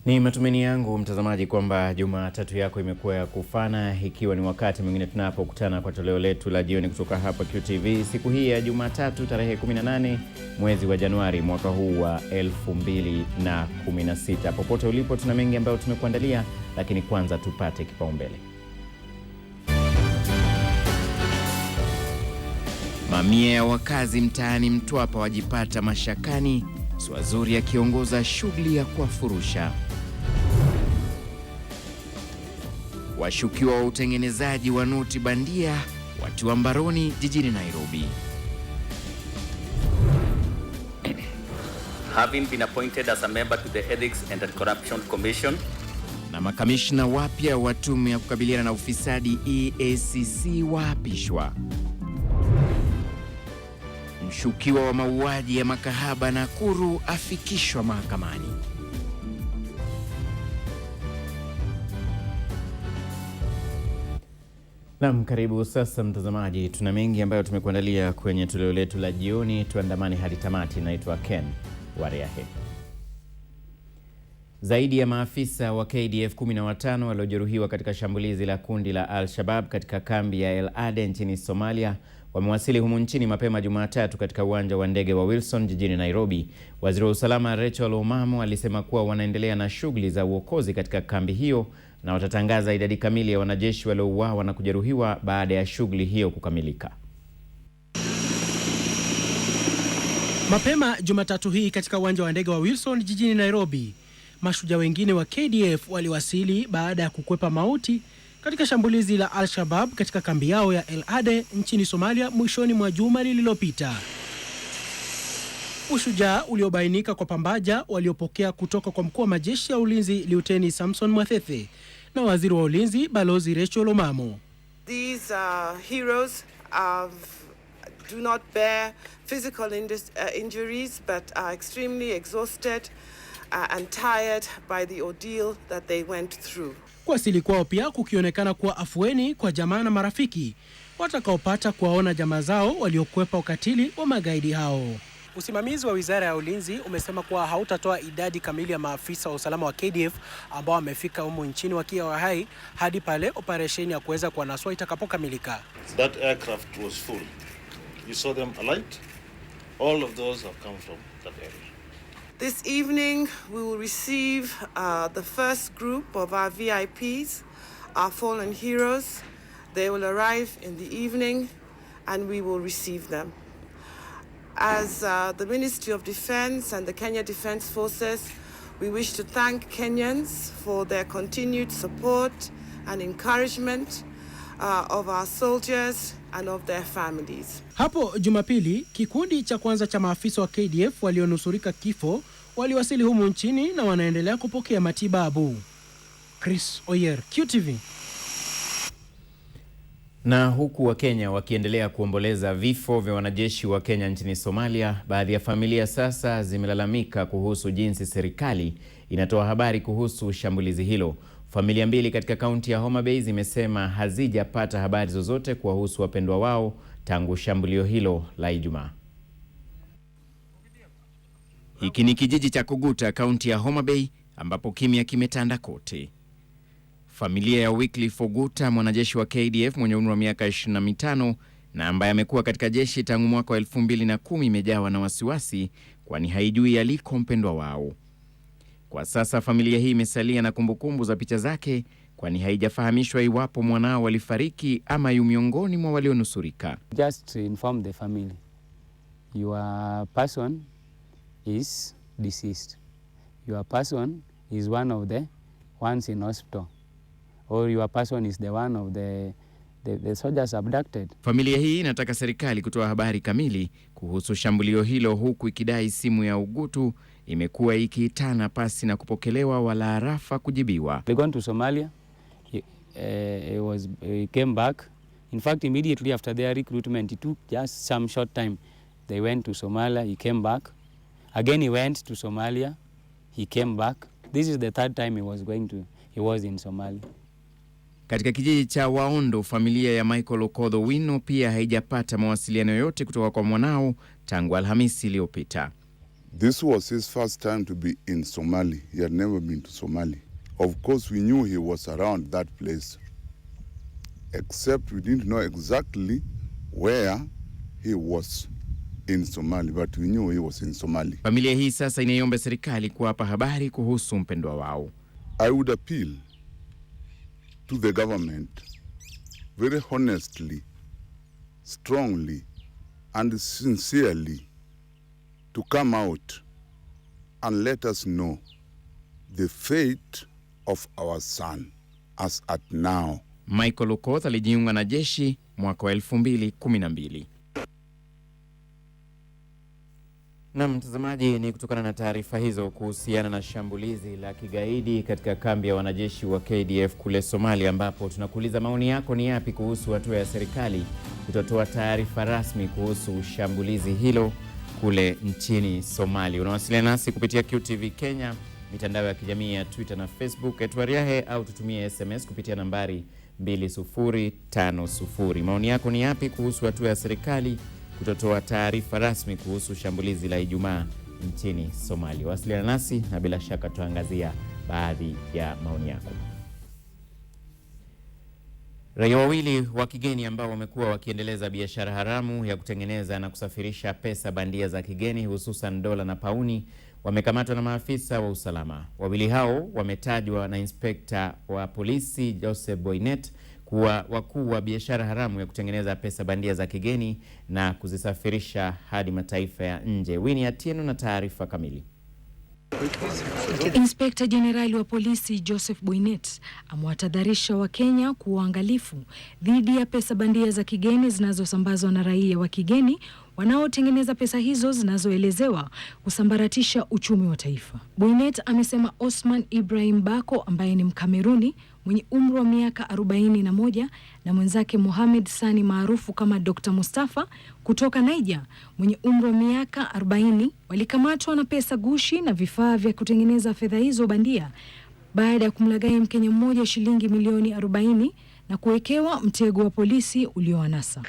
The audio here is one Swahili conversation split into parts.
Ni matumaini yangu mtazamaji kwamba Jumatatu yako imekuwa ya kufana, ikiwa ni wakati mwingine tunapokutana kwa toleo letu la jioni kutoka hapa QTV siku hii ya Jumatatu tarehe 18 mwezi wa Januari mwaka huu wa 2016. Popote ulipo, tuna mengi ambayo tumekuandalia, lakini kwanza tupate kipaumbele. Mamia ya wakazi mtaani Mtwapa wajipata mashakani, Swazuri akiongoza shughuli ya kuwafurusha. Washukiwa wa utengenezaji wa noti bandia watiwa mbaroni jijini Nairobi. Having been appointed as a member to the Ethics and Corruption Commission. Na makamishna wapya wa tume ya kukabiliana na ufisadi EACC waapishwa. Mshukiwa wa mauaji ya makahaba Nakuru afikishwa mahakamani. Naam, karibu sasa mtazamaji, tuna mengi ambayo tumekuandalia kwenye toleo letu la jioni. Tuandamane hadi tamati. Naitwa Ken Wariahe. Zaidi ya maafisa wa KDF 15 waliojeruhiwa katika shambulizi la kundi la Al-Shabaab katika kambi ya El Ade nchini Somalia wamewasili humu nchini mapema Jumatatu katika uwanja wa ndege wa Wilson jijini Nairobi. Waziri wa usalama Rachel Omamo alisema kuwa wanaendelea na shughuli za uokozi katika kambi hiyo na watatangaza idadi kamili ya wanajeshi waliouawa na kujeruhiwa baada ya shughuli hiyo kukamilika. Mapema Jumatatu hii katika uwanja wa ndege wa Wilson jijini Nairobi, mashujaa wengine wa KDF waliwasili baada ya kukwepa mauti katika shambulizi la Al-Shabaab katika kambi yao ya El Ade nchini Somalia mwishoni mwa juma lililopita. Ushujaa uliobainika kwa pambaja waliopokea kutoka kwa mkuu wa majeshi ya ulinzi Lieutenant Samson Mwathethe na waziri wa ulinzi Balozi Rachel Omamo. These heroes do not bear physical injuries but are extremely exhausted and tired by the ordeal that they went through. Kuwasili kwao pia kukionekana kuwa afueni kwa jamaa na marafiki watakaopata kuwaona jamaa zao waliokwepa ukatili wa magaidi hao. Usimamizi wa Wizara ya Ulinzi umesema kuwa hautatoa idadi kamili ya maafisa wa usalama wa KDF ambao wamefika humu nchini wakiwa hai hadi pale operesheni ya kuweza kuwanasua itakapokamilika. That aircraft was full. You saw them alight. All of those have come from that area. This evening we will receive the first group of our VIPs, our fallen heroes. They will arrive in the evening and we will receive them. As the Ministry of Defense and the Kenya Defense Forces, we wish to thank Kenyans for their continued support and encouragement of our soldiers and of their families. Hapo Jumapili, kikundi cha kwanza cha maafisa wa KDF walionusurika kifo waliwasili humu nchini na wanaendelea kupokea matibabu. Chris Oyer, QTV. Na huku wa Kenya wakiendelea kuomboleza vifo vya wanajeshi wa Kenya nchini Somalia, baadhi ya familia sasa zimelalamika kuhusu jinsi serikali inatoa habari kuhusu shambulizi hilo. Familia mbili katika kaunti ya Homa Bay zimesema hazijapata habari zozote kuwahusu wapendwa wao tangu shambulio hilo la Ijumaa. Hiki ni kijiji cha Kuguta, kaunti ya Homa Bay, ambapo kimya kimetanda kote. Familia ya Wycliffe Oguta, mwanajeshi wa KDF mwenye umri wa miaka 25 na ambaye amekuwa katika jeshi tangu mwaka wa 2010, imejawa na wasiwasi kwani haijui aliko mpendwa wao. Kwa sasa familia hii imesalia na kumbukumbu za picha zake kwani haijafahamishwa iwapo mwanao walifariki ama yu miongoni mwa walionusurika. Just to inform the family, your person is deceased. Your person is one of the ones in hospital. Or your person is the one of the soldiers abducted. Familia hii inataka serikali kutoa habari kamili kuhusu shambulio hilo, huku ikidai simu ya Ugutu imekuwa ikiitana pasi na kupokelewa wala arafa kujibiwa. They gone to Somalia. He came back. In fact, immediately after their recruitment, it took just some short time. They went to Somalia. He came back. Again, he went to Somalia. He came back. This is the third time he was in Somalia. Katika kijiji cha Waondo, familia ya Michael Okodho Wino pia haijapata mawasiliano yote kutoka kwa mwanao tangu Alhamisi iliyopita. This was his first time to be in Somali. He had never been to Somali. Of course, we knew he was around that place, except we didn't know exactly where he was in Somali, but we knew he was in Somali. Familia hii sasa inaiomba serikali kuwapa habari kuhusu mpendwa wao. I would appeal to the government very honestly, strongly, and sincerely to come out and let us know the fate of our son as at now. Michael Okoth alijiunga na jeshi mwaka wa 2012. Na mtazamaji, ni kutokana na taarifa hizo kuhusiana na shambulizi la kigaidi katika kambi ya wanajeshi wa KDF kule Somalia, ambapo tunakuuliza maoni yako ni yapi kuhusu hatua ya serikali kutotoa taarifa rasmi kuhusu shambulizi hilo kule nchini Somalia. Unawasiliana nasi kupitia QTV Kenya, mitandao ya kijamii ya Twitter na Facebook @Wariahe, au tutumie SMS kupitia nambari 2050. Maoni yako ni yapi kuhusu hatua ya serikali kutotoa taarifa rasmi kuhusu shambulizi la Ijumaa nchini Somalia? Wasiliana nasi na bila shaka tuangazia baadhi ya maoni yako. Raia wawili wa kigeni ambao wamekuwa wakiendeleza biashara haramu ya kutengeneza na kusafirisha pesa bandia za kigeni, hususan dola na pauni, wamekamatwa na maafisa wa usalama. Wawili hao wametajwa na inspekta wa polisi Joseph Boynet kuwa wakuu wa biashara haramu ya kutengeneza pesa bandia za kigeni na kuzisafirisha hadi mataifa ya nje. Winnie Atieno na taarifa kamili. Inspekta Jenerali wa polisi Joseph Boynet amewatahadharisha Wakenya kuwa waangalifu dhidi ya pesa bandia za kigeni zinazosambazwa na raia wa kigeni wanaotengeneza pesa hizo zinazoelezewa kusambaratisha uchumi wa taifa. Boynet amesema Osman Ibrahim Bako ambaye ni Mkameruni mwenye umri wa miaka 41 na mwenzake Mohamed Sani maarufu kama Dr. Mustafa kutoka Niger mwenye umri wa miaka 40 walikamatwa na pesa gushi na vifaa vya kutengeneza fedha hizo bandia baada ya kumlaghai Mkenya mmoja shilingi milioni 40 na kuwekewa mtego wa polisi ulioanasa.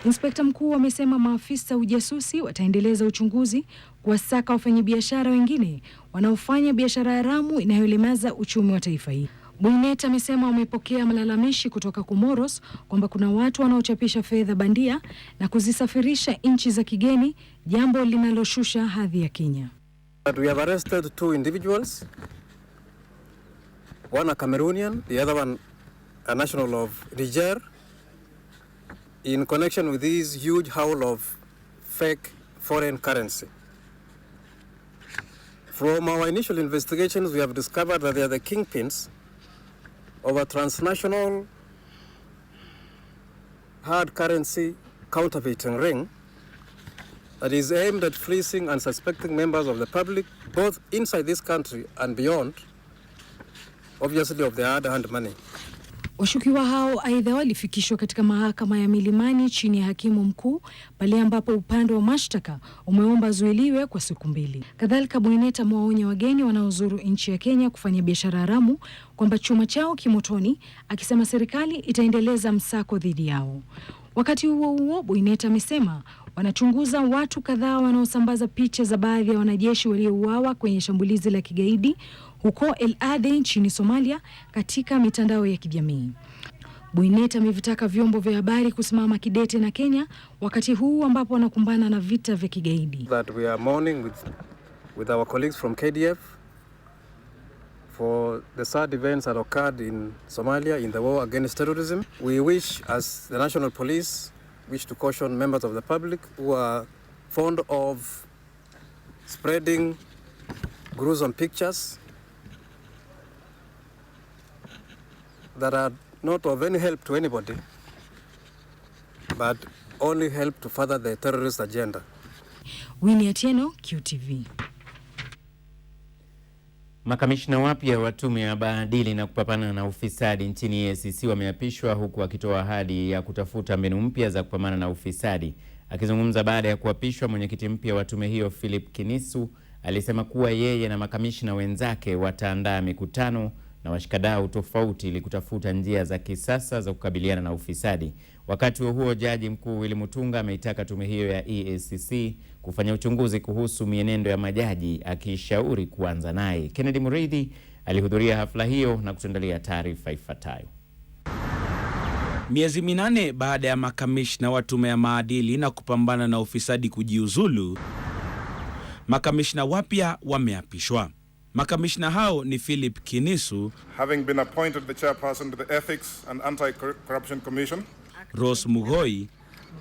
Inspekta mkuu amesema maafisa ujasusi wataendeleza uchunguzi kuwasaka wafanyabiashara wengine wanaofanya biashara haramu inayolemaza uchumi wa taifa hili. Boynet amesema wamepokea malalamishi kutoka Comoros kwamba kuna watu wanaochapisha fedha bandia na kuzisafirisha nchi za kigeni, jambo linaloshusha hadhi ya Kenya. We have arrested 2 individuals, one a Cameroonian, the other one a national of Niger, in connection with this huge haul of fake foreign currency. From our initial investigations, we have discovered that they are the kingpins of a transnational hard currency counterfeiting ring that is aimed at fleecing unsuspecting members of the public, both inside this country and beyond, obviously of the hard-earned money. Washukiwa hao aidha walifikishwa katika mahakama ya Milimani chini ya hakimu mkuu pale ambapo upande wa mashtaka umeomba zuiliwe kwa siku 2. Kadhalika, Boynet amewaonya wageni wanaozuru nchi ya Kenya kufanya biashara haramu kwamba chuma chao kimotoni, akisema serikali itaendeleza msako dhidi yao. Wakati huo huo, Boynet amesema wanachunguza watu kadhaa wanaosambaza picha za baadhi ya wanajeshi waliouawa kwenye shambulizi la kigaidi huko El Ade nchini Somalia katika mitandao ya kijamii. Boynet amevitaka vyombo vya habari kusimama kidete na Kenya wakati huu ambapo wanakumbana na vita vya kigaidi. That we are mourning with our colleagues from KDF for the sad events that occurred in Somalia in the war against terrorism. We wish, as the National Police, to caution members of the public who are fond of spreading gruesome pictures that are not of any help to anybody, but only help to further the terrorist agenda. Winnie Atieno, QTV. Makamishna wapya wa tume ya maadili na kupambana na ufisadi nchini EACC wameapishwa huku akitoa ahadi ya kutafuta mbinu mpya za kupambana na ufisadi. Akizungumza baada ya kuapishwa, mwenyekiti mpya wa tume hiyo Philip Kinisu alisema kuwa yeye na makamishna wenzake wataandaa mikutano na washikadau tofauti ili kutafuta njia za kisasa za kukabiliana na ufisadi. Wakati huo Jaji Mkuu Willy Mutunga ameitaka tume hiyo ya EACC kufanya uchunguzi kuhusu mienendo ya majaji, akishauri kuanza naye. Kennedy Mureithi alihudhuria hafla hiyo na kutuandalia taarifa ifuatayo. Miezi 8 baada ya makamishna wa tume ya maadili na kupambana na ufisadi kujiuzulu, makamishna wapya wameapishwa. Makamishna hao ni Philip Kinisu, having been appointed the chairperson to the Ethics and Anti-Corruption Commission. Rose Mugoi,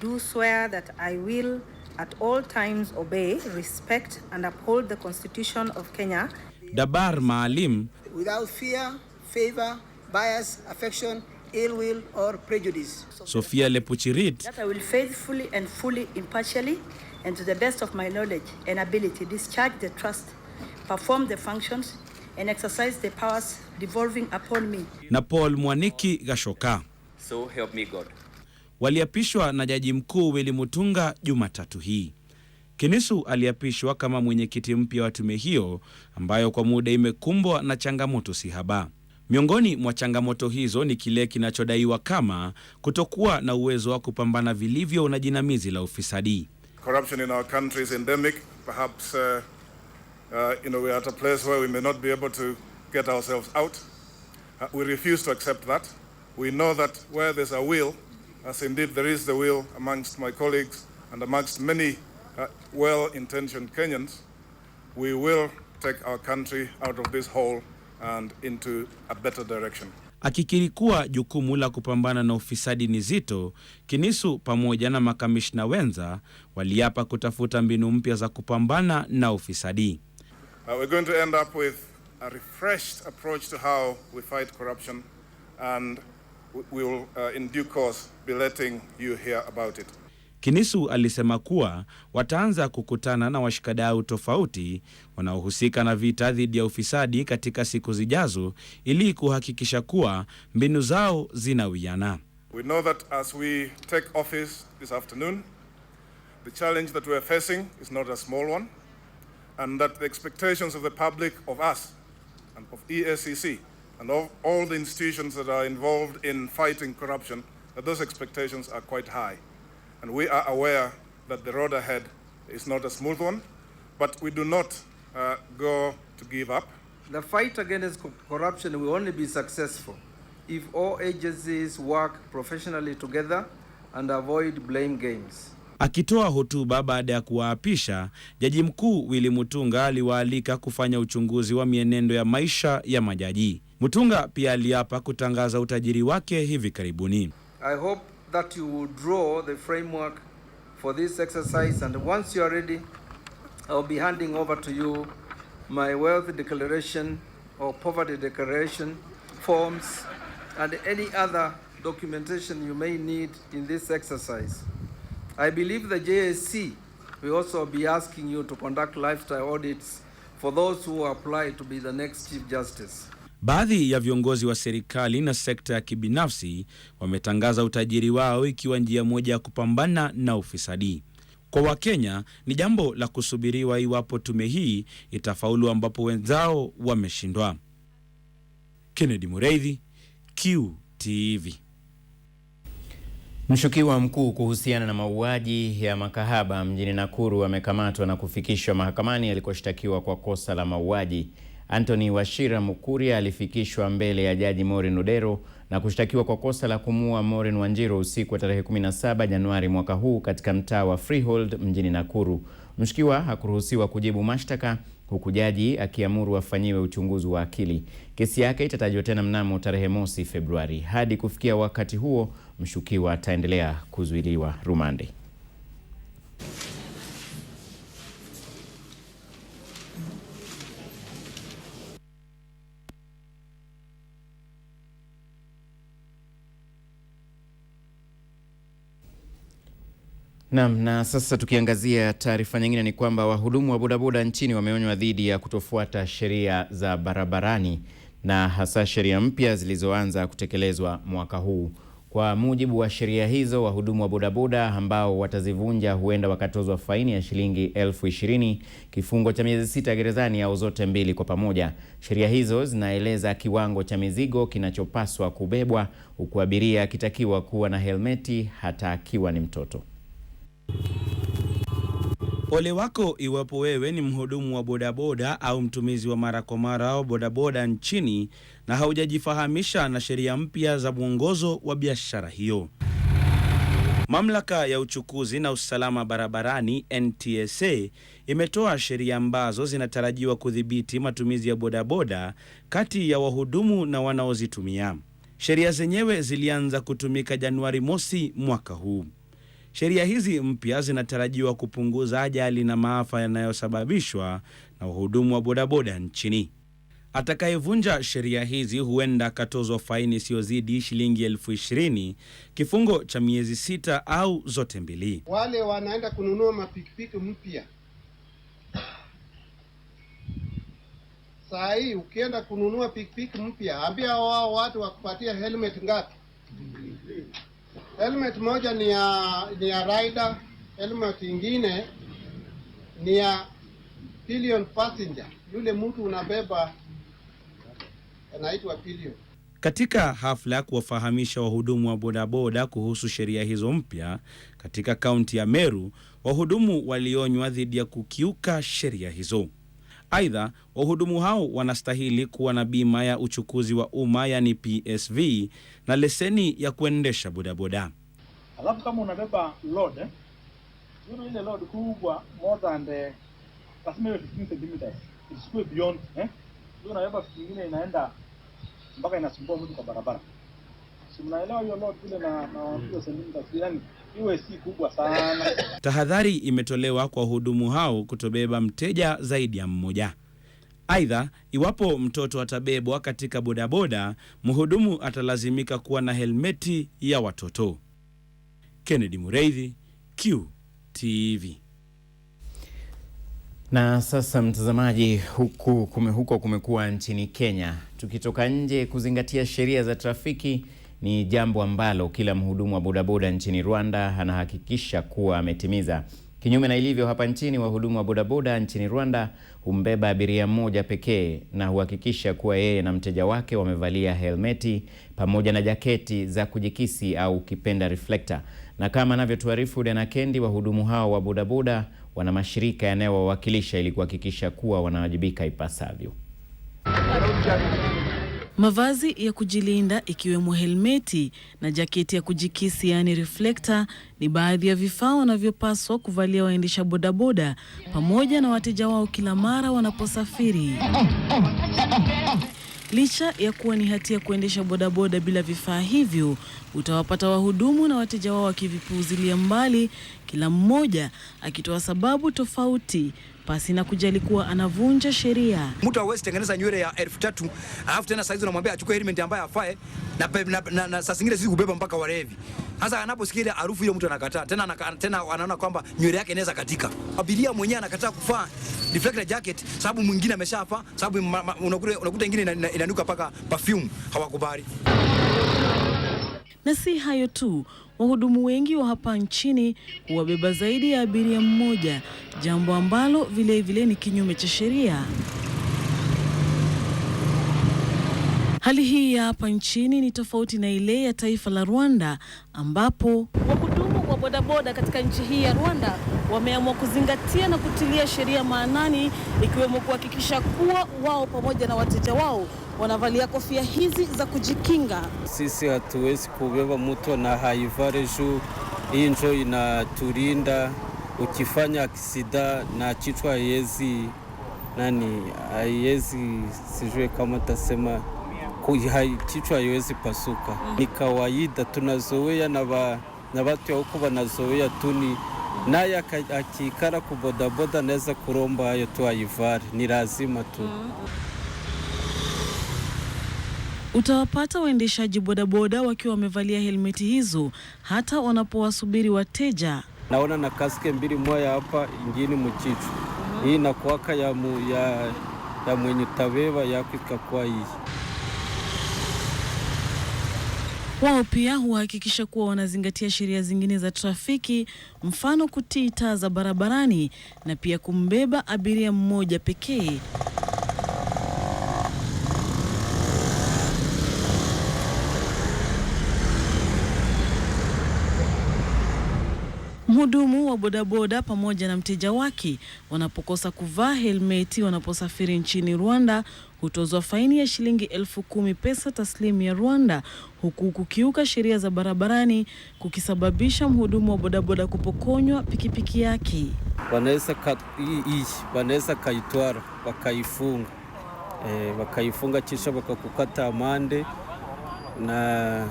do swear that I will at all times obey, respect and uphold the Constitution of Kenya. Dabar Maalim, without fear, favor, bias, affection, ill will or prejudice. Sophia Lepuchirit, that I will faithfully and fully, impartially and to the best of my knowledge and ability discharge the trust, perform the functions and exercise the powers devolving upon me. Na Paul Mwaniki Gashoka. So help me God. Waliapishwa na Jaji Mkuu Willy Mutunga Jumatatu hii. Kinisu aliapishwa kama mwenyekiti mpya wa tume hiyo ambayo kwa muda imekumbwa na changamoto sihaba. Miongoni mwa changamoto hizo ni kile kinachodaiwa kama kutokuwa na uwezo wa kupambana vilivyo na jinamizi la ufisadi. Corruption in our country is endemic. Perhaps we are at a place where we may not be able to get ourselves out. We refuse to accept that. We know that where there's a will, as indeed there is the will amongst my colleagues and amongst many well-intentioned Kenyans, we will take our country out of this hole and into a better direction. Akikiri kuwa jukumu la kupambana na ufisadi ni zito, Kinisu pamoja na makamishna wenza waliapa kutafuta mbinu mpya za kupambana na ufisadi. We're going to end up with a refreshed approach to how we fight corruption, and we will in due course be letting you hear about it. Kinisu alisema kuwa wataanza kukutana na washikadau tofauti wanaohusika na vita dhidi ya ufisadi katika siku zijazo ili kuhakikisha kuwa mbinu zao zinawiana. We know that as we take office this afternoon, the challenge that we are facing is not a small one, and that the expectations of the public of us and of EACC and of all the institutions that are involved in fighting corruption, that those expectations are quite high. And we are aware that the road ahead is not a smooth one, but we do not go to give up. The fight against corruption will only be successful if all agencies work professionally together and avoid blame games. Akitoa hotuba baada ya kuwaapisha, Jaji Mkuu Willy Mutunga aliwaalika kufanya uchunguzi wa mienendo ya maisha ya majaji. Mutunga pia aliapa kutangaza utajiri wake hivi karibuni. I hope that you will draw the framework for this exercise, and once you are ready, I'll be handing over to you my wealth declaration or poverty declaration forms and any other documentation you may need in this exercise. I believe the JSC will also be asking you to conduct lifestyle audits for those who apply to be the next Chief Justice. Baadhi ya viongozi wa serikali na sekta ya kibinafsi wametangaza utajiri wao ikiwa njia moja ya kupambana na ufisadi. Kwa Wakenya ni jambo la kusubiriwa iwapo tume hii itafaulu ambapo wenzao wameshindwa. Kennedy Mureithi, QTV. Mshukiwa mkuu kuhusiana na mauaji ya makahaba mjini Nakuru amekamatwa na kufikishwa mahakamani alikoshtakiwa kwa kosa la mauaji. Anthony Wachira Mukuria alifikishwa mbele ya Jaji Maureen Odero na kushtakiwa kwa kosa la kumuua Maureen Wanjiru usiku wa tarehe 17 Januari mwaka huu katika mtaa wa Freehold mjini Nakuru. Mshukiwa hakuruhusiwa kujibu mashtaka huku jaji akiamuru afanyiwe uchunguzi wa akili. Kesi yake itatajwa tena mnamo tarehe 1 Februari. Hadi kufikia wakati huo, mshukiwa ataendelea kuzuiliwa rumande. Na sasa tukiangazia taarifa nyingine ni kwamba wahudumu wa bodaboda nchini wameonywa dhidi ya kutofuata sheria za barabarani na hasa sheria mpya zilizoanza kutekelezwa mwaka huu. Kwa mujibu wa sheria hizo, wahudumu wa bodaboda ambao watazivunja huenda wakatozwa faini ya shilingi 20,000, kifungo cha miezi 6 gerezani au zote mbili kwa pamoja. Sheria hizo zinaeleza kiwango cha mizigo kinachopaswa kubebwa, huku abiria akitakiwa kuwa na helmeti hata akiwa ni mtoto. Ole wako iwapo wewe ni mhudumu wa bodaboda au mtumizi wa mara kwa mara wa bodaboda nchini na haujajifahamisha na sheria mpya za mwongozo wa biashara hiyo. Mamlaka ya uchukuzi na usalama barabarani NTSA imetoa sheria ambazo zinatarajiwa kudhibiti matumizi ya bodaboda kati ya wahudumu na wanaozitumia. Sheria zenyewe zilianza kutumika Januari mosi mwaka huu. Sheria hizi mpya zinatarajiwa kupunguza ajali na maafa yanayosababishwa na wahudumu wa bodaboda nchini. Atakayevunja sheria hizi huenda katozwa faini isiyozidi shilingi 20,000, kifungo cha miezi 6 au zote mbili. Wale wanaenda kununua mapikipiki mpya, saa hii ukienda kununua pikipiki mpya, ambia wao watu wakupatia helmet ngapi? Helmet moja ni ya rider, helmet ingine ni ya pillion passenger. Yule mtu unabeba anaitwa pillion. Katika hafla ya kuwafahamisha wahudumu wa bodaboda kuhusu sheria hizo mpya katika kaunti ya Meru, wahudumu walionywa dhidi ya kukiuka sheria hizo. Aidha, wahudumu hao wanastahili kuwa na bima ya uchukuzi wa umma yani PSV na leseni ya kuendesha bodaboda. Alafu kama unabeba load, ile load kubwa more than the kasema 15 cm, isikuwe beyond unabeba kingine inaenda mpaka inasumbua mtu kwa barabara. Si mnaelewa hiyo load vile na hiyo sentimita yani iwe si kubwa sana. Tahadhari imetolewa kwa wahudumu hao kutobeba mteja zaidi ya mmoja. Aidha, iwapo mtoto atabebwa katika bodaboda, mhudumu atalazimika kuwa na helmeti ya watoto. Kennedy Mureithi, QTV. Na sasa mtazamaji, huko kumekuwa nchini Kenya. Tukitoka nje, kuzingatia sheria za trafiki ni jambo ambalo kila mhudumu wa bodaboda nchini Rwanda anahakikisha kuwa ametimiza. Kinyume na ilivyo hapa nchini, wahudumu wa bodaboda nchini Rwanda humbeba abiria mmoja pekee na huhakikisha kuwa yeye na mteja wake wamevalia helmeti pamoja na jaketi za kujikisi au kipenda reflector. Na kama anavyotuarifu Dana Kendi, wahudumu hao wa bodaboda wana mashirika yanayowawakilisha ili kuhakikisha kuwa wanawajibika ipasavyo. Mavazi ya kujilinda ikiwemo helmeti na jaketi ya kujikisi yani reflector ni baadhi ya vifaa wanavyopaswa kuvalia waendesha bodaboda pamoja na wateja wao kila mara wanaposafiri. Licha ya kuwa ni hatia kuendesha bodaboda bila vifaa hivyo, utawapata wahudumu na wateja wao wakivipuuzilia mbali, kila mmoja akitoa sababu tofauti pasi na kujali kuwa anavunja sheria. Mtu hawezi tengeneza nywele ya 3,000 alafu tena saizi unamwambia achukue helmet ambayo afae na saa zingine sisi kubeba mpaka walevi. Sasa anaposikia harufu ile mtu anakataa. Tena anaona kwamba nywele yake inaweza katika. Abiria mwenyewe anakataa kufaa reflector jacket sababu mwingine ameshafa, sababu unakuta ingine inanuka paka perfume, hawakubali. Na si hayo tu, wahudumu wengi wa hapa nchini huwabeba zaidi ya abiria mmoja, jambo ambalo vile ni kinyume cha sheria. Hali hii ya hapa nchini ni tofauti na ile ya taifa la Rwanda, ambapo wahudumu wa bodaboda katika nchi hii ya Rwanda wameamua kuzingatia na kutilia sheria maanani, ikiwemo kuhakikisha kuwa wao pamoja na wateja wao wanavalia kofia hizi za kujikinga. Sisi hatuwezi kubeba mtu na haivare juu, hii ndio inatulinda. Ukifanya aksida na kichwa haiwezi sijue kama tasema kichwa haiwezi pasuka. Ni kawaida tunazoea na watu huko wanazoea tu, naye akikara kubodaboda naweza kuromba hayo tu haivare, ni lazima tu. Utawapata waendeshaji bodaboda wakiwa wamevalia helmeti hizo hata wanapowasubiri wateja. Naona na kaske mbili, moja hapa ingine mchichu. Hii na kuwaka ya mwenye tabeba yako ikakuwa hii. Wao pia huhakikisha kuwa wanazingatia sheria zingine za trafiki, mfano kutii taa za barabarani na pia kumbeba abiria mmoja pekee. Mhudumu wa bodaboda pamoja na mteja wake wanapokosa kuvaa helmeti wanaposafiri nchini Rwanda hutozwa faini ya shilingi 10,000 pesa taslimu ya Rwanda, huku kukiuka sheria za barabarani kukisababisha mhudumu wa bodaboda kupokonywa pikipiki yake. Wanaweza kaitwara wakaifunga kisha wakakukata amande na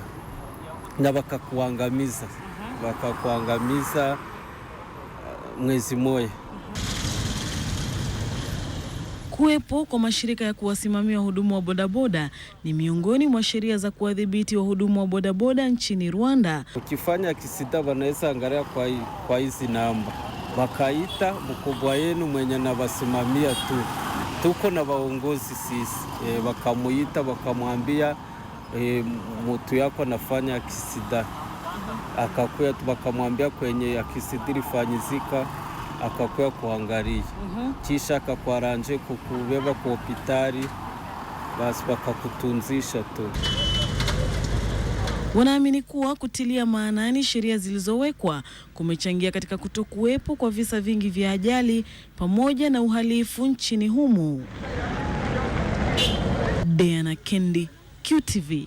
wakakuangamiza mwezi moja. Kuwepo kwa mashirika ya kuwasimamia wahudumu wa bodaboda ni miongoni mwa sheria za kuwadhibiti wahudumu wa bodaboda nchini Rwanda. Ukifanya kisida wanaweza angalia kwa hizi namba. Wakaita mkubwa yenu mwenye na wasimamia tu. Tuko na waongozi sisi. Wakamuita wakamwambia mtu yako anafanya kisida. Akakuya wakamwambia kwenye akisidiri fanyizika akakuya kuangalia. Kisha akakwaranje kukubeba kwa hospitali basi wakakutunzisha tu. Wanaamini kuwa kutilia maanani sheria zilizowekwa kumechangia katika kutokuwepo kwa visa vingi vya ajali pamoja na uhalifu nchini humu. Diana Kendi, QTV.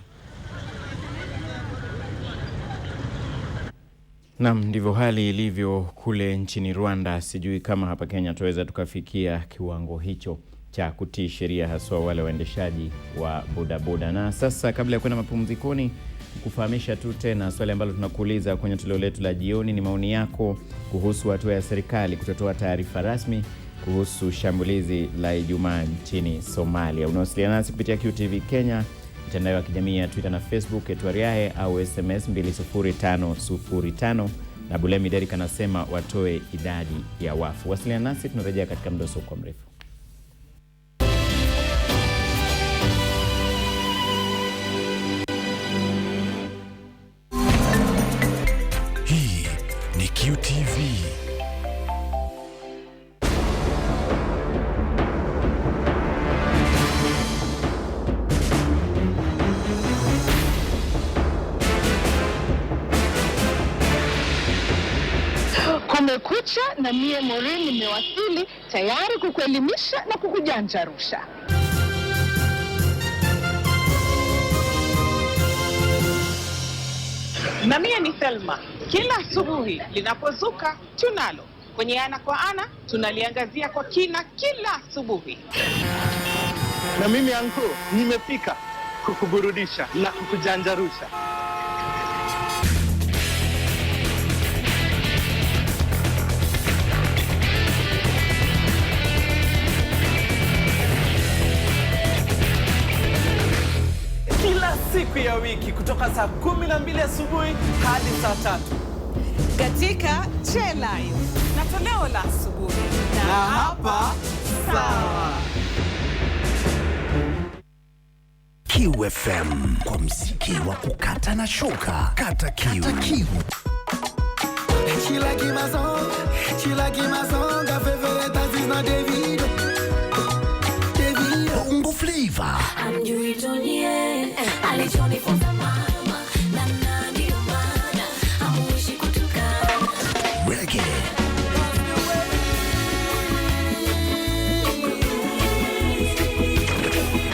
Naam, ndivyo hali ilivyo kule nchini Rwanda. Sijui kama hapa Kenya tuweza tukafikia kiwango hicho cha kutii sheria, haswa wale waendeshaji wa bodaboda. Na sasa kabla ya kwenda mapumzikoni, kufahamisha tu tena swali ambalo tunakuuliza kwenye toleo letu la jioni ni maoni yako kuhusu hatua ya serikali kutotoa taarifa rasmi kuhusu shambulizi la Ijumaa nchini Somalia. Unawasiliana nasi kupitia QTV Kenya, mitandao ya kijamii ya Twitter na Facebook @Wariahe au SMS 20505. na Bulemi Derek anasema watoe idadi ya wafu. Wasiliana nasi, tunarejea katika muda usio mrefu. Hii ni QTV. Kumekucha na mie Maureen nimewasili tayari kukuelimisha na kukujanjarusha. Na mie ni Selma. Kila asubuhi linapozuka tunalo kwenye ana kwa ana, tunaliangazia kwa kina kila asubuhi. Na mimi anko nimepika kukuburudisha na kukujanjarusha. Siku ya wiki kutoka saa 12 asubuhi hadi saa 3 katika Live na toleo la asubuhi na hapa sawa. QFM kwa mziki wa kukata na shoka. Kata kiu. She like my song, her favorite artist is not David. Bongo Flavor. Reggae.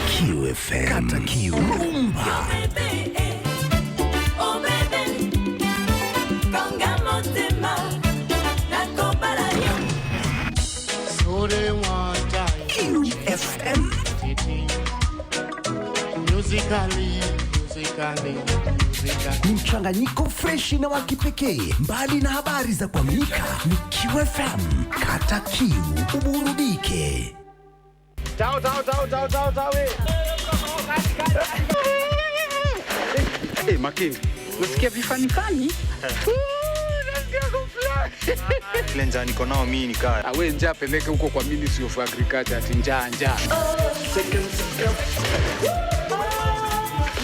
QFM. Kata kiu. Rumba. QFM. Musically. Ni mchanganyiko freshi na wa kipekee. Mbali na habari za kuaminika, ni QFM. Kata kiu, uburudike. Ciao. Makini. Nasikia vifani. Nasikia kufly. Ile njaa niko nao mimi nikaa. Wewe njaa peleke huko kwa Ministry of Agriculture ati njaa.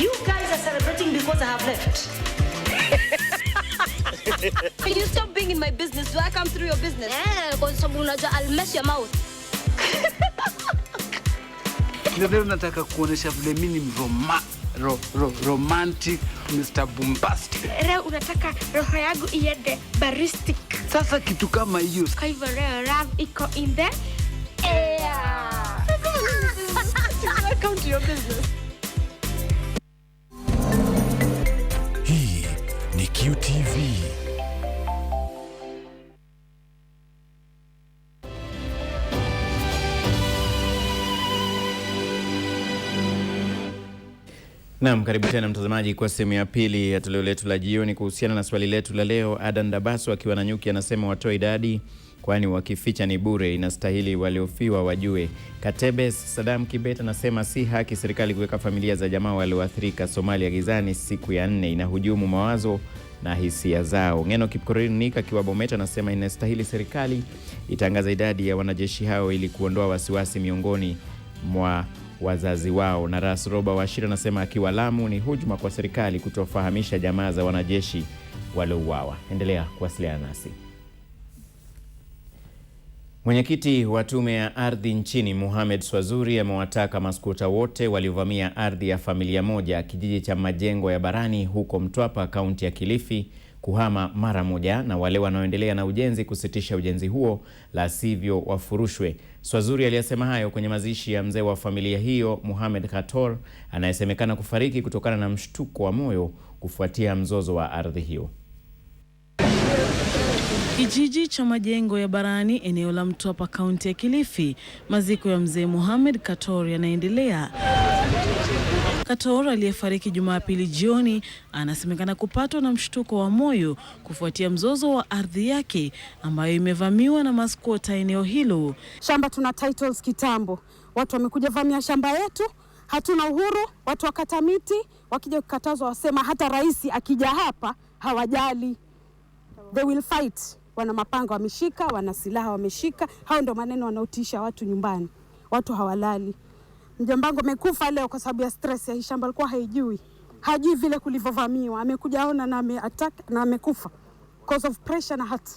You guys are celebrating because because I have left. Can you stop being in my business? Do I come through your business? Yeah, because I'll mess your mouth. Leo nataka kuonesha vile mimi ni romantic, Mr. Bombastic. Leo unataka roho yangu iende baristic. Sasa kitu kama hiyo. Kwa hivyo leo love iko in the air. Welcome to your business. Hii ni QTV. Naam, karibu tena mtazamaji kwa sehemu ya pili ya toleo letu la jioni kuhusiana na swali letu la leo. Adan Dabaso akiwa na Nyuki anasema watoe idadi kwani wakificha ni bure, inastahili waliofiwa wajue. Katebe Saddam Kibet anasema si haki serikali kuweka familia za jamaa walioathirika Somalia gizani siku ya 4, inahujumu mawazo na hisia zao. Ngeno Kipkorinika akiwa Bometa anasema inastahili serikali itangaza idadi ya wanajeshi hao ili kuondoa wasiwasi miongoni mwa wazazi wao. Na Ras Roba Washira anasema akiwa Lamu ni hujuma kwa serikali kutofahamisha jamaa za wanajeshi waliouawa. Endelea kuwasiliana nasi. Mwenyekiti wa tume ya ardhi nchini Mohamed Swazuri amewataka maskuta wote waliovamia ardhi ya familia moja kijiji cha Majengo ya Barani huko Mtwapa, kaunti ya Kilifi kuhama mara moja, na wale wanaoendelea na ujenzi kusitisha ujenzi huo, la sivyo wafurushwe. Swazuri aliyasema hayo kwenye mazishi ya mzee wa familia hiyo Mohamed Khator anayesemekana kufariki kutokana na mshtuko wa moyo kufuatia mzozo wa ardhi hiyo. Kijiji cha Majengo ya Barani, eneo la Mtwapa, kaunti ya Kilifi, maziko ya mzee Mohamed Khator yanaendelea. Khator aliyefariki Jumapili jioni anasemekana kupatwa na mshtuko wa moyo kufuatia mzozo wa ardhi yake ambayo imevamiwa na maskota eneo hilo. Shamba tuna titles kitambo. Watu wamekuja vamia shamba yetu, hatuna uhuru, watu wakata miti, wakija kukatazwa wasema hata rais akija hapa hawajali. They will fight. Wana mapanga wameshika, wana silaha wameshika. Hao ndio maneno wanaotisha watu nyumbani. Watu hawalali. Mjombangu amekufa leo kwa sababu ya stress ya shamba, alikuwa haijui. Hajui vile kulivovamiwa. Amekuja ona na ameattack na amekufa because of pressure na heart.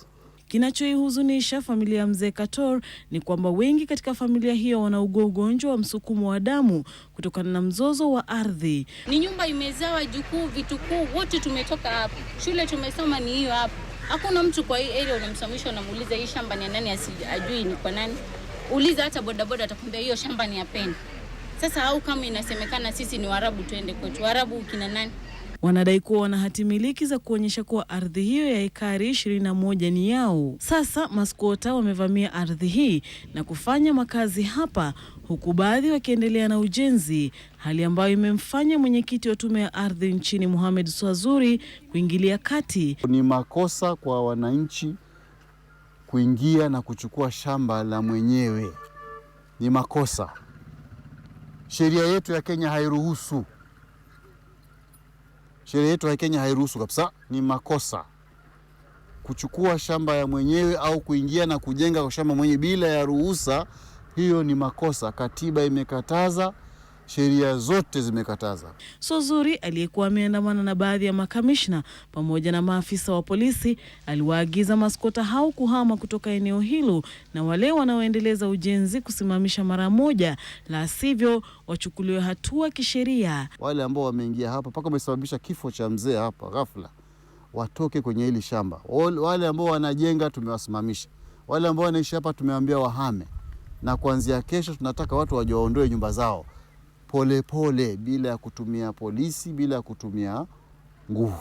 Kinachoihuzunisha familia ya mzee Khator ni kwamba wengi katika familia hiyo wanaugua ugonjwa wa msukumo wa damu kutokana na mzozo wa ardhi. Ni nyumba imezawa jukuu, vitukuu, wote tumetoka hapa. Shule tumesoma ni hiyo hapa. Hakuna mtu kwa hii area unamsamisha unamuuliza hii shamba ni ya nani, ajui ni kwa nani. Uliza hata bodaboda atakwambia hiyo shamba ni ya Peni. Sasa au kama inasemekana sisi ni Waarabu tuende kwetu. Waarabu kina nani? Wanadai kuwa wana hati miliki za kuonyesha kuwa ardhi hiyo ya ekari 21 ni yao. Sasa maskota wamevamia ardhi hii na kufanya makazi hapa, huku baadhi wakiendelea na ujenzi, hali ambayo imemfanya mwenyekiti wa tume ya ardhi nchini Mohamed Swazuri kuingilia kati. Ni makosa kwa wananchi kuingia na kuchukua shamba la mwenyewe. Ni makosa. Sheria yetu ya Kenya hairuhusu. Sheria yetu ya Kenya hairuhusu kabisa. Ni makosa kuchukua shamba ya mwenyewe au kuingia na kujenga kwa shamba mwenyewe bila ya ruhusa. Hiyo ni makosa. Katiba imekataza, sheria zote zimekataza. Swazuri aliyekuwa ameandamana na baadhi ya makamishna pamoja na maafisa wa polisi aliwaagiza maskota hao kuhama kutoka eneo hilo na wale wanaoendeleza ujenzi kusimamisha mara moja, la sivyo wachukuliwe hatua kisheria. Wale ambao wameingia hapa mpaka wamesababisha kifo cha mzee hapa ghafla watoke kwenye hili shamba. Wale ambao wanajenga tumewasimamisha. Wale ambao wanaishi hapa tumewaambia wahame. Na kuanzia kesho tunataka watu waondoe nyumba zao pole pole, bila ya kutumia polisi, bila ya kutumia nguvu.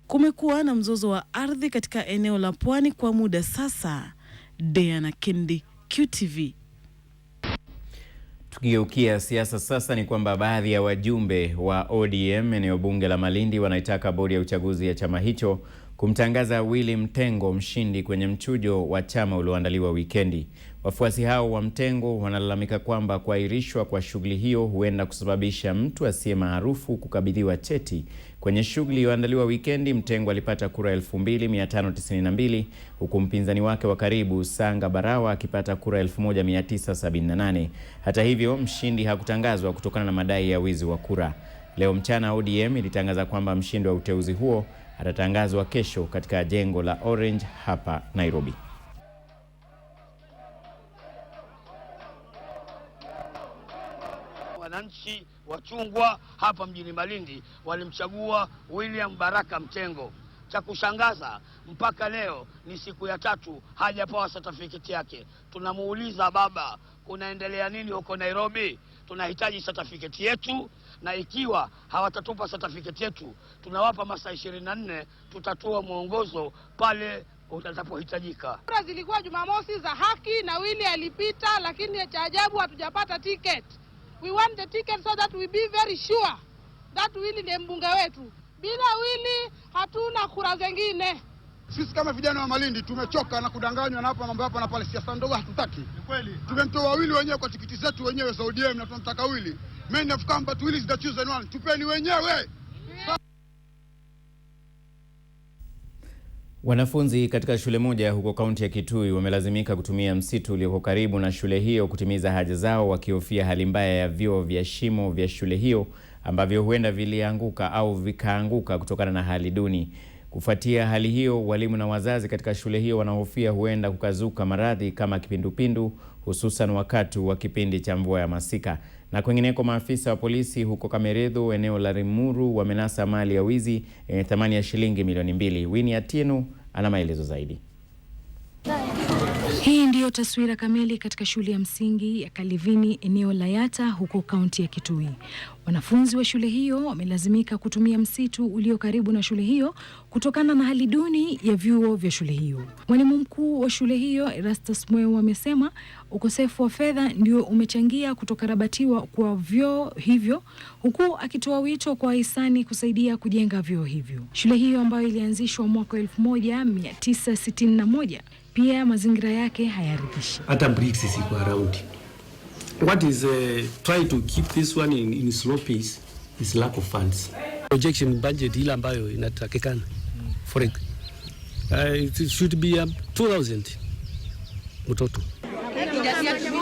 Kumekuwa na mzozo wa ardhi katika eneo la Pwani kwa muda sasa. Diana Kendi, QTV. Tukigeukia siasa sasa, ni kwamba baadhi ya wajumbe wa ODM eneo bunge la Malindi wanaitaka bodi ya uchaguzi ya chama hicho kumtangaza Willy Mtengo mshindi kwenye mchujo wa chama ulioandaliwa wikendi. Wafuasi hao wa Mtengo wanalalamika kwamba kuahirishwa kwa shughuli hiyo huenda kusababisha mtu asiye maarufu kukabidhiwa cheti. Kwenye shughuli iliyoandaliwa wikendi, Mtengo alipata kura 2592 huku mpinzani wake wa karibu Sanga Barawa akipata kura 1978. Hata hivyo, mshindi hakutangazwa kutokana na madai ya wizi wa kura. Leo mchana ODM ilitangaza kwamba mshindi wa uteuzi huo atatangazwa kesho katika jengo la Orange hapa Nairobi. Wananchi wachungwa hapa mjini Malindi walimchagua William Baraka Mtengo. Cha kushangaza mpaka leo ni siku ya 3 hajapewa certificate yake. Tunamuuliza baba, kunaendelea nini huko Nairobi? Tunahitaji certificate yetu, na ikiwa hawatatupa certificate yetu tunawapa masaa 24 tutatoa mwongozo pale utakapohitajika. Kura zilikuwa Jumamosi za haki na Willy alipita, lakini cha ajabu hatujapata ticket. We want the ticket so that we be very sure that Willy ndiye mbunge wetu. Bila Willy hatuna kura zingine. Sisi kama vijana wa Malindi tumechoka na kudanganywa na hapa mambo hapa na pale, siasa ndogo hatutaki. Ni kweli. Tumemtoa Willy wenyewe kwa tikiti zetu wenyewe za ODM na tunamtaka Willy. Men have come but Willy is the chosen one. Tupeni wenyewe. Wanafunzi katika shule moja huko kaunti ya Kitui wamelazimika kutumia msitu ulioko karibu na shule hiyo kutimiza haja zao, wakihofia hali mbaya ya vyoo vya shimo vya shule hiyo ambavyo huenda vilianguka au vikaanguka kutokana na hali duni. Kufuatia hali hiyo, walimu na wazazi katika shule hiyo wanahofia huenda kukazuka maradhi kama kipindupindu, hususan wakati wa kipindi cha mvua ya masika. Na kwingineko, maafisa wa polisi huko Kameredho eneo la Rimuru wamenasa mali ya wizi yenye thamani ya shilingi milioni 2. Winnie Atieno ana maelezo zaidi. Hii ndiyo taswira kamili katika shule ya msingi ya Kalivini eneo la Yata huko kaunti ya Kitui. Wanafunzi wa shule hiyo wamelazimika kutumia msitu ulio karibu na shule hiyo kutokana na hali duni ya vyuo vya shule hiyo. Mwalimu mkuu wa shule hiyo Erastus Mweu amesema ukosefu wa fedha ndio umechangia kutokarabatiwa kwa vyuo hivyo, huku akitoa wito kwa hisani kusaidia kujenga vyuo hivyo. Shule hiyo ambayo ilianzishwa mwaka 1961 pia mazingira yake hayaridhishi. Hata bricks ziko around. What is try to keep this one in slow pace is lack of funds. Projection budget ile ambayo inatakikana for it should be 2000 mtoto.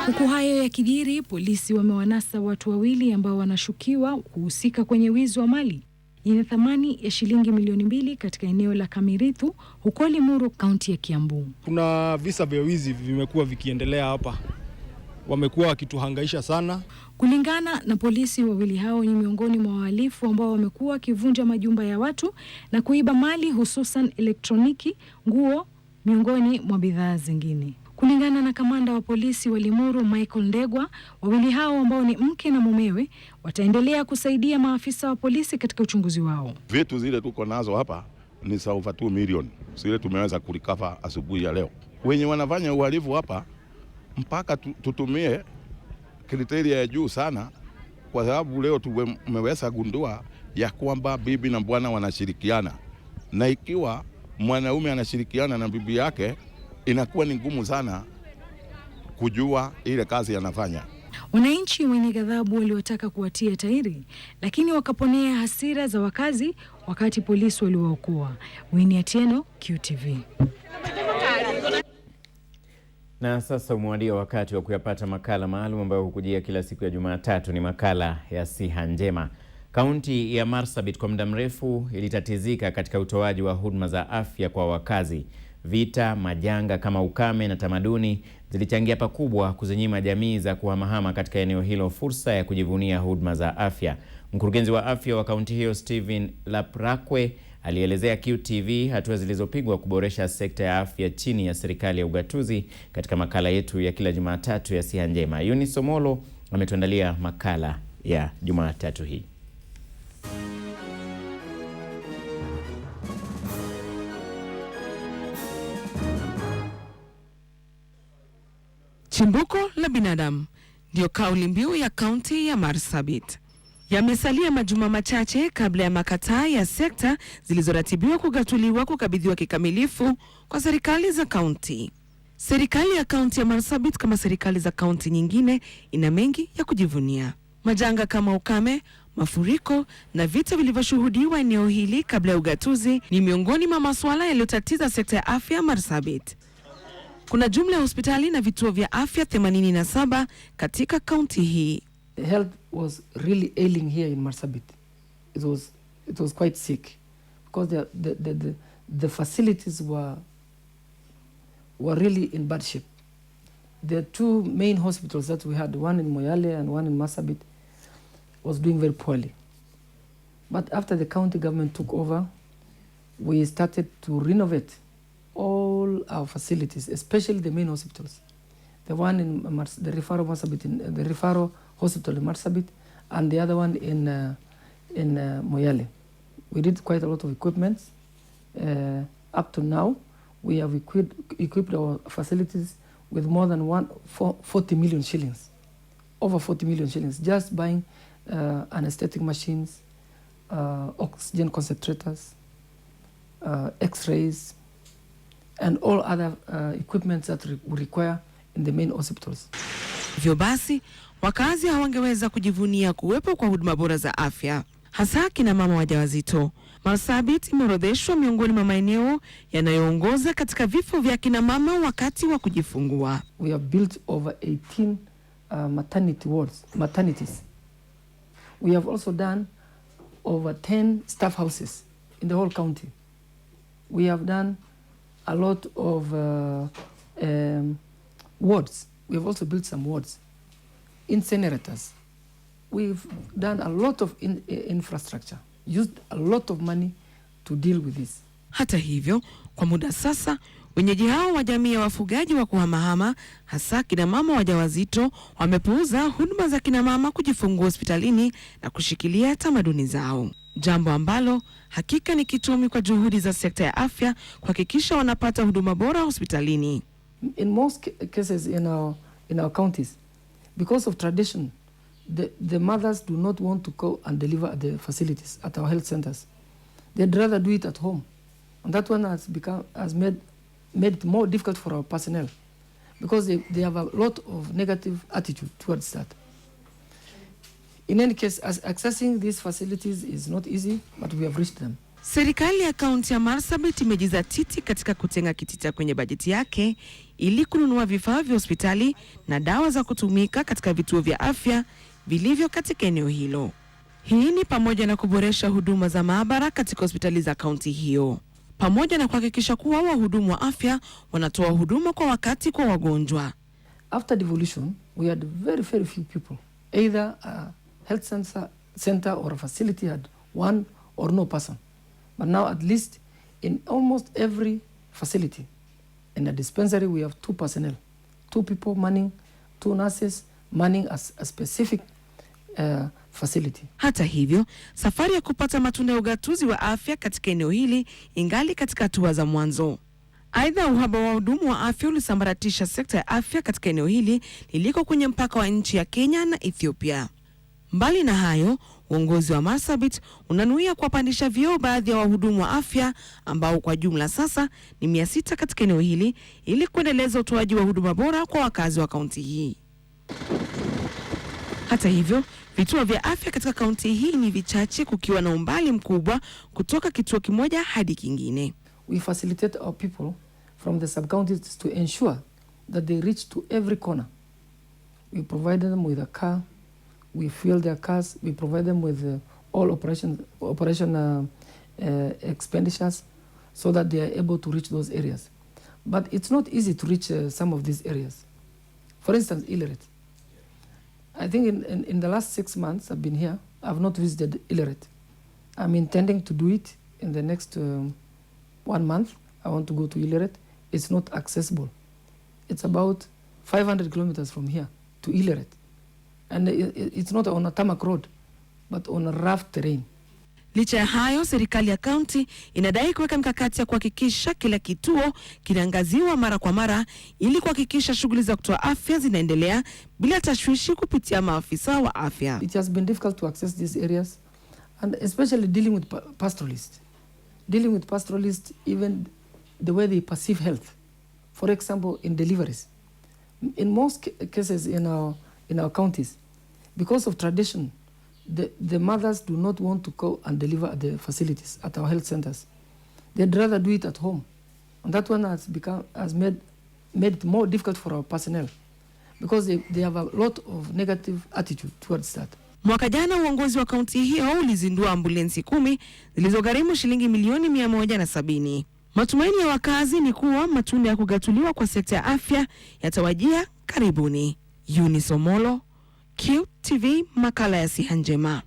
Huku hayo ya kijiri, polisi wamewanasa watu wawili ambao wanashukiwa kuhusika kwenye wizi wa mali yenye thamani ya shilingi milioni 2 katika eneo la Kameredho huko Limuru, kaunti ya Kiambu. Kuna visa vya wizi vimekuwa vikiendelea hapa. Wamekuwa wakituhangaisha sana. Kulingana na polisi, wawili hao ni miongoni mwa wahalifu ambao wamekuwa wakivunja majumba ya watu na kuiba mali, hususan elektroniki, nguo, miongoni mwa bidhaa zingine. Kulingana na kamanda wa polisi wa Limuru Michael Ndegwa, wawili hao ambao ni mke na mumewe wataendelea kusaidia maafisa wa polisi katika uchunguzi wao. Vitu zile tuko nazo hapa ni over 2 million. Zile tumeweza kulikava asubuhi ya leo. Wenye wanafanya uhalifu hapa mpaka tutumie kriteria ya juu sana, kwa sababu leo tumeweza gundua ya kwamba bibi na bwana wanashirikiana, na ikiwa mwanaume anashirikiana na bibi yake inakuwa ni ngumu sana kujua ile kazi anafanya. Wananchi wenye ghadhabu waliotaka kuwatia tairi, lakini wakaponea hasira za wakazi wakati polisi waliwaokoa. Winnie Atieno, QTV. Na sasa umewadia wakati wa kuyapata makala maalum ambayo hukujia kila siku ya Jumatatu. Ni makala ya Siha Njema. Kaunti ya Marsabit kwa muda mrefu ilitatizika katika utoaji wa huduma za afya kwa wakazi. Vita, majanga kama ukame na tamaduni zilichangia pakubwa kuzinyima jamii za kuhamahama katika eneo hilo fursa ya kujivunia huduma za afya. Mkurugenzi wa afya wa kaunti hiyo Stephen Laprakwe alielezea QTV hatua zilizopigwa kuboresha sekta ya afya chini ya serikali ya ugatuzi katika makala yetu ya kila Jumatatu ya Siha Njema. Eunice Omolo ametuandalia makala ya Jumatatu hii. Chimbuko la binadamu ndio kauli mbiu ya kaunti ya Marsabit. Yamesalia majuma machache kabla ya makataa ya sekta zilizoratibiwa kugatuliwa kukabidhiwa kikamilifu kwa serikali za kaunti. Serikali ya kaunti ya Marsabit kama serikali za kaunti nyingine ina mengi ya kujivunia. Majanga kama ukame, mafuriko na vita vilivyoshuhudiwa eneo hili kabla ya ugatuzi ni miongoni mwa masuala yaliyotatiza sekta ya afya Marsabit. Kuna jumla ya hospitali na vituo vya afya 87 katika kaunti hii. The health was really ailing here in Marsabit. it was quite sick because the facilities were really in bad shape. The two main hospitals that we had, one in Moyale and one in Marsabit, was doing very poorly. But after the county government took over, we started to renovate all our facilities, especially the main hospitals. The one in the Referral Marsabit, the Referral Hospital in Marsabit, and the other one in Moyale. We did quite a lot of equipment. Up to now, we have equipped our facilities with more than 40 million shillings, over 40 million shillings, just buying anesthetic machines, oxygen concentrators, x-rays, and all other equipment that we require in the main hospitals. Hivyo basi, wakazi hawangeweza kujivunia kuwepo kwa huduma bora za afya, hasa kina mama wajawazito. Marsabit imeorodheshwa miongoni mwa maeneo yanayoongoza katika vifo vya kina mama wakati wa kujifungua. We have built over 18 maternities. We have also done over 10 staff houses in the whole county. We have done a lot of wards. We have also built some wards, incinerators. We've done a lot of infrastructure, used a lot of money to deal with this. Hata hivyo, kwa muda sasa, wenyeji hao wa jamii ya wafugaji wa kuhamahama, hasa kina mama wajawazito, wamepuuza huduma za kina mama kujifungua hospitalini na kushikilia tamaduni zao. Jambo ambalo hakika ni kitomi kwa juhudi za sekta ya afya kuhakikisha wanapata huduma bora hospitalini. In most cases in our counties, because of tradition, the mothers do not want to go and deliver at the facilities, at our health centers. They'd rather do it at home. And that one has made it more difficult for our personnel because they have a lot of negative attitude towards that. In any case, accessing these facilities is not easy, but we have reached them. Serikali ya kaunti ya Marsabit imejizatiti katika kutenga kitita kwenye bajeti yake ili kununua vifaa vya hospitali na dawa za kutumika katika vituo vya afya vilivyo katika eneo hilo. Hii ni pamoja na kuboresha huduma za maabara katika hospitali za kaunti hiyo, pamoja na kuhakikisha kuwa wahudumu wa afya wanatoa huduma kwa wakati kwa wagonjwa. After devolution, we had very few people. Either a health center or a facility had one or no person. But now at least in almost every facility, in a dispensary we have 2 personnel, 2 people manning, 2 nurses manning a specific facility. Hata hivyo, safari ya kupata matunda ya ugatuzi wa afya katika eneo hili ingali katika hatua za mwanzo. Aidha, uhaba wa hudumu wa afya ulisambaratisha sekta ya afya katika eneo hili liliko kwenye mpaka wa nchi ya Kenya na Ethiopia. Mbali na hayo, uongozi wa Marsabit unanuia kuwapandisha vyeo baadhi ya wahudumu wa afya ambao kwa jumla sasa ni 600 katika eneo hili ili kuendeleza utoaji wa huduma bora kwa wakazi wa kaunti hii. Hata hivyo, vituo vya afya katika kaunti hii ni vichache kukiwa na umbali mkubwa kutoka kituo kimoja hadi kingine. We facilitate our people from the sub-counties to ensure that they reach to every corner. We provide them with a car, we fuel their cars, we provide them with all operation expenditures so that they are able to reach those areas. But it's not easy to reach some of these areas. For instance, Ileret. I think in the last 6 months I've been here, I've not visited Ileret. I'm intending to do it in the next 1 month. I want to go to Ileret. It's not accessible. It's about 500 kilometers from here to Ileret. And it's not on a tarmac road, but on a rough terrain. Licha ya hayo, serikali ya kaunti inadai kuweka mkakati ya kuhakikisha kila kituo kinaangaziwa mara kwa mara ili kuhakikisha shughuli za kutoa afya zinaendelea bila tashwishi kupitia maafisa wa afya. It has been difficult to access these areas, and especially dealing with pastoralists. Dealing with pastoralists, even the way they perceive health. For example, in deliveries. In most cases in our counties, because of tradition, the mothers do not want to go and deliver at the facilities, at our health centers. They'd rather do it at home. And that one has made it more difficult for our personnel because they have a lot of negative attitude towards that. Mwaka jana uongozi wa kaunti hiyo ulizindua ambulensi 10 zilizogharimu shilingi milioni 170. Matumaini ya wakazi ni kuwa matunda ya kugatuliwa kwa sekta ya afya yatawajia karibuni. Eunice Omolo, QTV, makala ya Siha Njema.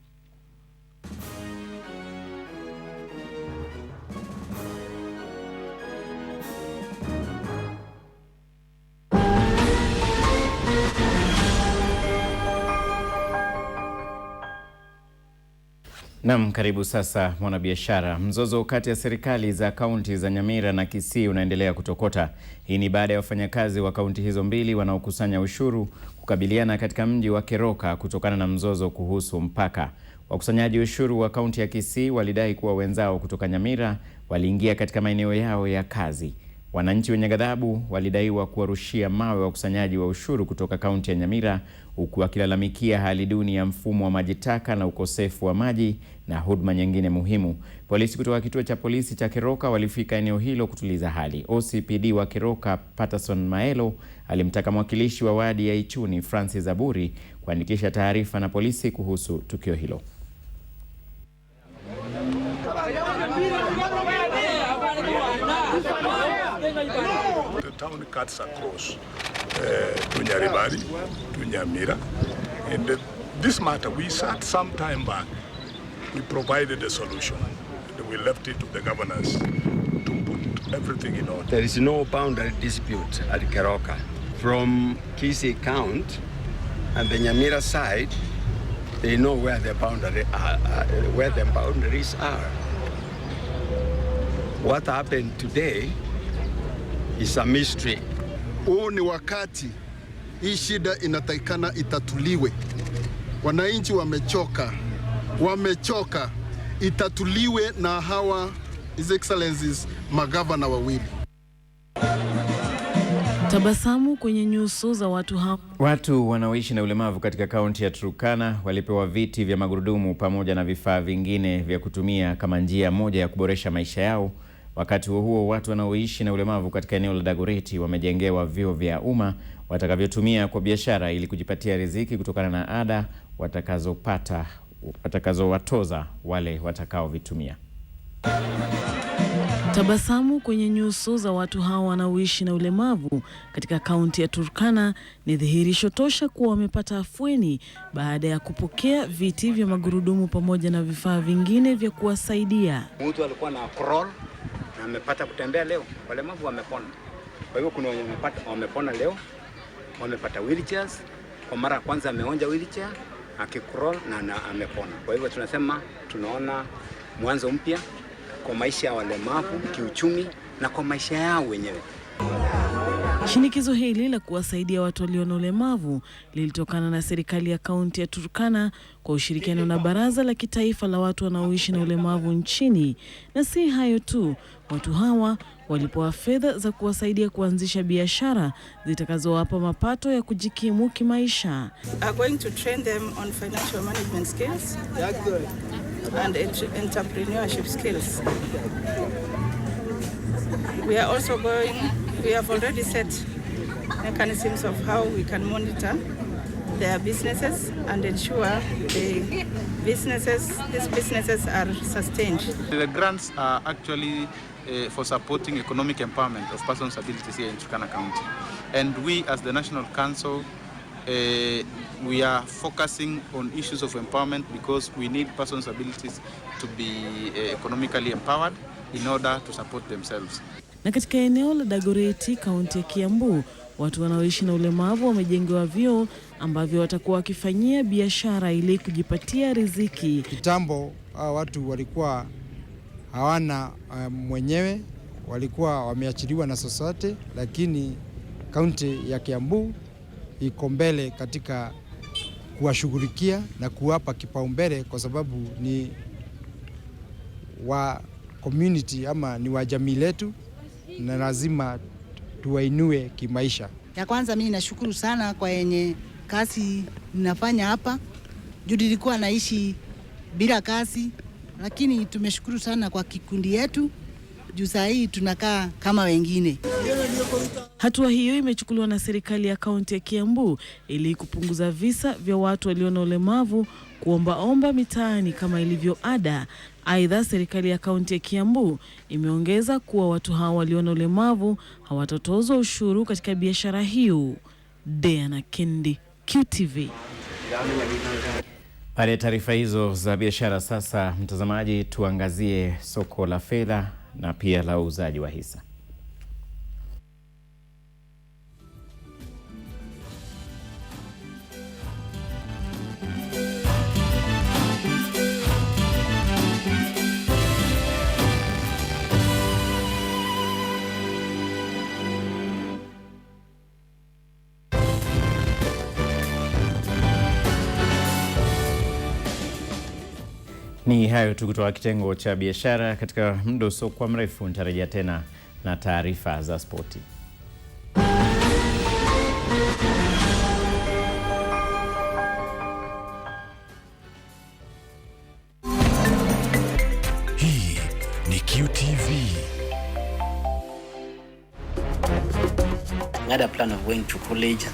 Naam, karibu sasa mwanabiashara. Mzozo kati ya serikali za kaunti za Nyamira na Kisii unaendelea kutokota. Hii ni baada ya wafanyakazi wa kaunti hizo mbili wanaokusanya ushuru kukabiliana katika mji wa Keroka kutokana na mzozo kuhusu mpaka. Wakusanyaji ushuru wa kaunti ya Kisii walidai kuwa wenzao kutoka Nyamira waliingia katika maeneo yao ya kazi. Wananchi wenye ghadhabu walidaiwa kuwarushia mawe wakusanyaji wa ushuru kutoka kaunti ya Nyamira, huku wakilalamikia hali duni ya mfumo wa maji taka na ukosefu wa maji na huduma nyingine muhimu. Polisi kutoka kituo cha polisi cha Keroka walifika eneo hilo kutuliza hali. OCPD wa Keroka Patterson Maelo alimtaka mwakilishi wa wadi ya Ichuni Francis Zaburi kuandikisha taarifa na polisi kuhusu tukio hilo. The town cuts across to Januari, to Nyamira, and this matter we sat some time back. We provided a solution. We left it to the governors to put everything in order. There is no boundary dispute at Keroka. From Kisii Count and the Nyamira side, they know where the boundaries are. What happened today is a mystery. Huu ni wakati hii shida inatakikana itatuliwe. Wananchi wamechoka, itatuliwe na hawa His Excellencies magavana wawili. Tabasamu kwenye nyuso za watu hapa. Watu wanaoishi na ulemavu katika kaunti ya Turkana walipewa viti vya magurudumu pamoja na vifaa vingine vya kutumia kama njia moja ya kuboresha maisha yao. Wakati huo watu wanaoishi na ulemavu katika eneo la Dagoretti wamejengewa vyoo vya umma watakavyotumia kwa biashara ili kujipatia riziki kutokana na ada watakazowatoza wale watakaovitumia. Tabasamu kwenye nyuso za watu hao wanaoishi na ulemavu katika kaunti ya Turkana ni dhihirisho tosha kuwa wamepata afueni baada ya kupokea viti vya magurudumu pamoja na vifaa vingine vya kuwasaidia. Mtu alikuwa na crawl na amepata kutembea leo, walemavu wamepona. Kwa hivyo kuna wenye wamepona leo, wamepata wheelchairs. Kwa mara ya kwanza ameonja wheelchair, akicrawl na amepona. Kwa hivyo tunasema tunaona mwanzo mpya kwa maisha ya walemavu kiuchumi na kwa maisha yao wenyewe. Shinikizo hili la kuwasaidia watu walio na ulemavu lilitokana na serikali ya kaunti ya Turkana kwa ushirikiano na Baraza la Kitaifa la watu wanaoishi na ulemavu nchini. Na si hayo tu, watu hawa walipewa fedha za kuwasaidia kuanzisha biashara zitakazowapa mapato ya kujikimu kimaisha. Are going to train them on financial management skills and entrepreneurship skills. We have already set mechanisms of how we can monitor their businesses and ensure these businesses are sustained. The grants are actually for supporting economic empowerment of persons with disabilities here in Turkana County. And we as the National Council, we are focusing on issues of empowerment because we need persons with abilities to be economically empowered in order to support themselves. Na katika eneo la Dagoretti, kaunti ya Kiambu, watu wanaoishi na ulemavu wamejengewa vyoo ambavyo watakuwa wakifanyia biashara ili kujipatia riziki. Kitambo watu walikuwa hawana mwenyewe, walikuwa wameachiliwa na society, lakini kaunti ya Kiambu iko mbele katika kuwashughulikia na kuwapa kipaumbele kwa sababu ni wa community ama ni wa jamii letu na lazima tuwainue kimaisha. Ya kwanza mimi nashukuru sana kwa yenye kazi ninafanya hapa. Juu nilikuwa naishi bila kazi, lakini tumeshukuru sana kwa kikundi yetu juu saa hii tunakaa kama wengine. Hatua hiyo imechukuliwa na serikali ya kaunti ya Kiambu ili kupunguza visa vya watu walio na ulemavu kuomba mitaani kama ilivyo ada. Aidha, serikali ya kaunti ya Kiambu imeongeza kuwa watu hao walio na ulemavu hawatatozwa ushuru katika biashara hiyo. Diana Kendi, QTV. Baada ya taarifa hizo za biashara, sasa mtazamaji, tuangazie soko la fedha na pia la uuzaji wa hisa. Ni hayo tu kutoka kitengo cha biashara. Katika muda usiokuwa mrefu nitarejea tena na taarifa za spoti. Hii ni QTV. I had a plan of going to college.